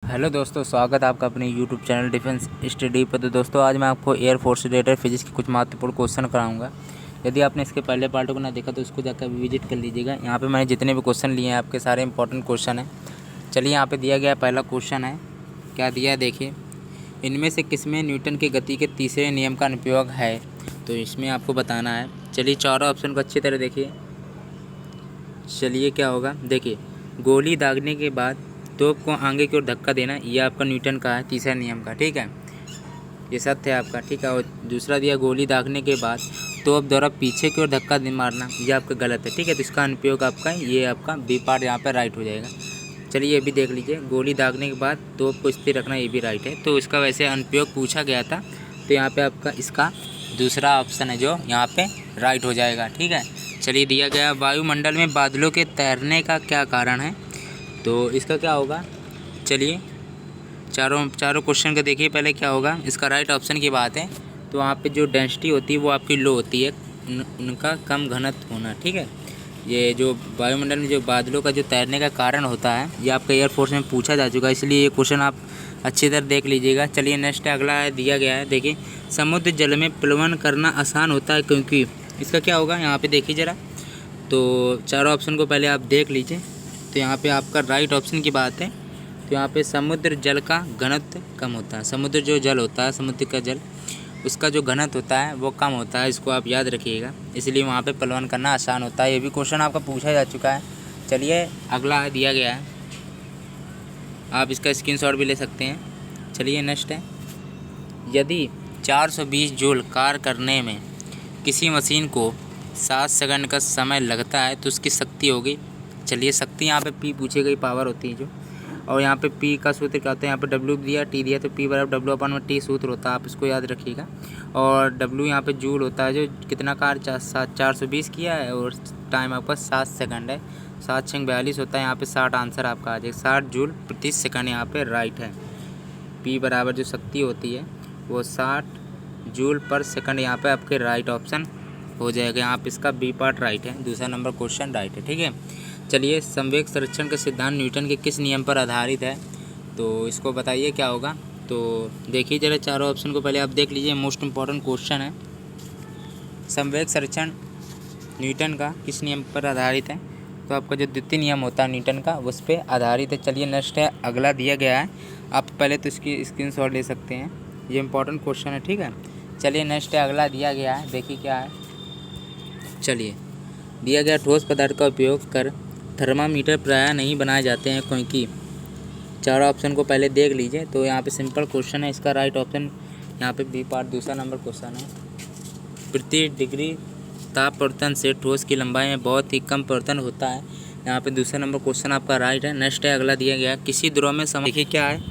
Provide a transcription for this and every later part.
Hello दोस्तों, स्वागत है आपका अपने यूट्यूब चैनल डिफेंस स्टडी पर। तो दोस्तों आज मैं आपको एयरफोर्स से रिलेटेड फिजिक्स के कुछ महत्वपूर्ण क्वेश्चन कराऊंगा। यदि आपने इसके पहले पार्ट को ना देखा तो उसको जाकर विजिट कर लीजिएगा। यहाँ पे मैंने जितने भी क्वेश्चन लिए हैं आपके सारे इंपॉर्टेंट क्वेश्चन हैं। चलिए, यहाँ पे दिया गया पहला क्वेश्चन है, क्या दिया है देखिए। इनमें से किसमें न्यूटन की गति के तीसरे नियम का अनुप्रयोग है? तो इसमें आपको बताना है। चलिए चारों ऑप्शन को अच्छी तरह देखिए। चलिए क्या होगा देखिए, गोली दागने के बाद तोप को आगे की ओर धक्का देना, ये आपका न्यूटन का है तीसरा नियम का, ठीक है, ये सत्य है आपका, ठीक है। और दूसरा दिया, गोली दागने के बाद तोप द्वारा पीछे की ओर धक्का मारना, ये आपका गलत है, ठीक है। तो इसका अनुप्रयोग आपका ये आपका बी पार्ट यहाँ पर राइट हो जाएगा। चलिए ये भी देख लीजिए, गोली दागने के बाद तोप को स्थिर रखना, ये भी राइट है। तो इसका वैसे अनुप्रयोग पूछा गया था, तो यहाँ पे आपका इसका दूसरा ऑप्शन है जो यहाँ पे राइट हो जाएगा, ठीक है। चलिए दिया गया, वायुमंडल में बादलों के तैरने का क्या कारण है? तो इसका क्या होगा, चलिए चारों क्वेश्चन को देखिए। पहले क्या होगा, इसका राइट ऑप्शन की बात है। तो वहाँ पे जो डेंसिटी होती है वो आपकी लो होती है, उनका कम घनत्व होना, ठीक है। ये जो वायुमंडल में जो बादलों का जो तैरने का कारण होता है, ये आपका एयरफोर्स में पूछा जा चुका है, इसलिए ये क्वेश्चन आप अच्छी तरह देख लीजिएगा। चलिए नेक्स्ट अगला है, दिया गया है देखिए, समुद्र जल में प्लवन करना आसान होता है क्योंकि, इसका क्या होगा यहाँ पे देखिए ज़रा। तो चारों ऑप्शन को पहले आप देख लीजिए। तो यहाँ पे आपका राइट ऑप्शन की बात है। तो यहाँ पे समुद्र जल का घनत्व कम होता है, समुद्र जो जल होता है, समुद्र का जल, उसका जो घनत्व होता है वो कम होता है, इसको आप याद रखिएगा, इसलिए वहाँ पे प्लवन करना आसान होता है। ये भी क्वेश्चन आपका पूछा जा चुका है। चलिए अगला है, दिया गया है, आप इसका स्क्रीनशॉट भी ले सकते हैं। चलिए नेक्स्ट है, यदि 420 जूल कार्य करने में किसी मशीन को 7 सेकंड का समय लगता है तो उसकी शक्ति होगी। चलिए शक्ति यहाँ पे पी पूछी गई, पावर होती है जो, और यहाँ पे पी का सूत्र क्या होता है, यहाँ पे डब्ल्यू दिया, टी दिया, तो पी बराबर डब्ल्यू अपन में टी सूत्र होता है, आप इसको याद रखिएगा। और डब्ल्यू यहाँ पे जूल होता है, जो कितना कार्य 420 किया है, और टाइम आपका 7 सेकंड है, 7 6 42 होता है। यहाँ पे 60 आंसर आपका आ जाएगा, 60 जूल प्रति सेकंड यहाँ पे राइट है। पी बराबर जो शक्ति होती है वो 60 जूल पर सेकंड यहाँ पे आपके राइट ऑप्शन हो जाएगा। यहाँ पे इसका बी पार्ट राइट है, दूसरा नंबर क्वेश्चन राइट है, ठीक है। चलिए, संवेग संरक्षण का सिद्धांत न्यूटन के किस नियम पर आधारित है? तो इसको बताइए क्या होगा। तो देखिए जरा चारों ऑप्शन को पहले आप देख लीजिए, मोस्ट इम्पॉर्टेंट क्वेश्चन है। संवेग संरक्षण न्यूटन का किस नियम पर आधारित है? तो आपका जो द्वितीय नियम होता है न्यूटन का, उस पर आधारित है। चलिए नेक्स्ट है, अगला दिया गया है, आप पहले तो इसकी स्क्रीनशॉट ले सकते हैं, ये इंपॉर्टेंट क्वेश्चन है, ठीक है। चलिए नेक्स्ट है, अगला दिया गया है, देखिए क्या है। चलिए दिया गया, ठोस पदार्थ का उपयोग कर थर्मामीटर प्रायः नहीं बनाए जाते हैं क्योंकि, चारों ऑप्शन को पहले देख लीजिए। तो यहाँ पे सिंपल क्वेश्चन है, इसका राइट ऑप्शन यहाँ पे बी पार्ट दूसरा नंबर क्वेश्चन है। प्रति डिग्री ताप परिवर्तन से ठोस की लंबाई में बहुत ही कम परिवर्तन होता है, यहाँ पे दूसरा नंबर क्वेश्चन आपका राइट है। नेक्स्ट है, अगला दिया गया, किसी द्रव में देखिए क्या है,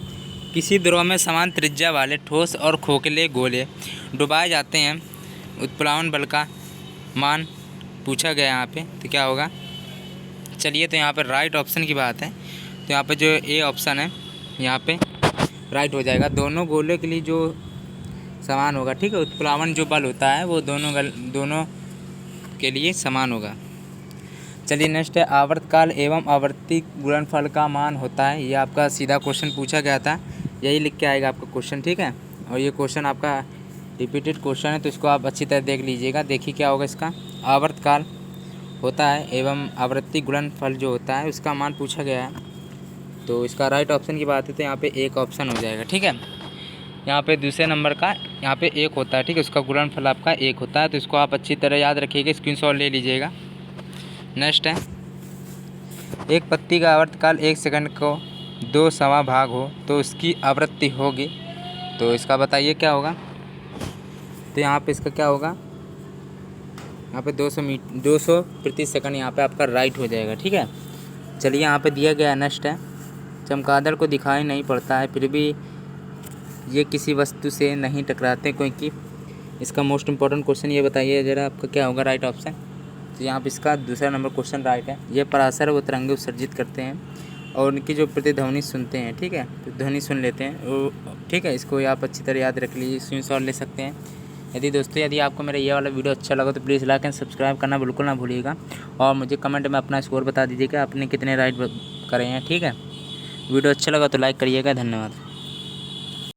किसी द्रव में समान त्रिज्या वाले ठोस और खोखले गोले डुबाए जाते हैं, उत्प्लावन बल का मान पूछा गया यहाँ पे, तो क्या होगा। चलिए तो यहाँ पर राइट ऑप्शन की बात है, तो यहाँ पे जो ए ऑप्शन है यहाँ पे राइट हो जाएगा। दोनों गोले के लिए जो समान होगा, ठीक है, उत्प्लावन जो बल होता है वो दोनों के लिए समान होगा। चलिए नेक्स्ट है, आवर्तकाल एवं आवर्ती गुणनफल का मान होता है, ये आपका सीधा क्वेश्चन पूछा गया था, यही लिख के आएगा आपका क्वेश्चन, ठीक है। और ये क्वेश्चन आपका रिपीटेड क्वेश्चन है, तो इसको आप अच्छी तरह देख लीजिएगा। देखिए क्या होगा, इसका आवर्तकाल होता है एवं आवृत्ति गुणनफल जो होता है उसका मान पूछा गया है, तो इसका राइट ऑप्शन की बात है, तो यहाँ पे एक ऑप्शन हो जाएगा, ठीक है। यहाँ पे दूसरे नंबर का यहाँ पे एक होता है, ठीक है, उसका गुणनफल आपका एक होता है, तो इसको आप अच्छी तरह याद रखिएगा, स्क्रीनशॉट ले लीजिएगा। नेक्स्ट है, एक पत्ती का आवर्तकाल 1 सेकंड को 2 सवा भाग हो तो उसकी आवृत्ति होगी, तो इसका बताइए क्या होगा। तो यहाँ पे इसका क्या होगा, यहाँ पे 200 प्रति सेकंड यहाँ पे आपका राइट हो जाएगा, ठीक है। चलिए यहाँ पे दिया गया नेक्स्ट है, चमगादड़ को दिखाई नहीं पड़ता है फिर भी ये किसी वस्तु से नहीं टकराते क्योंकि, इसका मोस्ट इम्पॉर्टेंट क्वेश्चन ये बताइए ज़रा, आपका क्या होगा राइट ऑप्शन। तो यहाँ पे इसका दूसरा नंबर क्वेश्चन राइट है। ये पराशर वो तरंगे उत्सर्जित करते हैं और उनकी जो प्रतिध्वनि सुनते हैं, ठीक है, ध्वनि सुन लेते हैं वो, ठीक है, इसको आप अच्छी तरह याद रख लीजिए, स्क्रीनशॉट ले सकते हैं। यदि आपको मेरा ये वाला वीडियो अच्छा लगा तो प्लीज़ लाइक एंड सब्सक्राइब करना बिल्कुल ना भूलिएगा, और मुझे कमेंट में अपना स्कोर बता दीजिएगा आपने कितने राइट करे हैं, ठीक है। वीडियो अच्छा लगा तो लाइक करिएगा। धन्यवाद।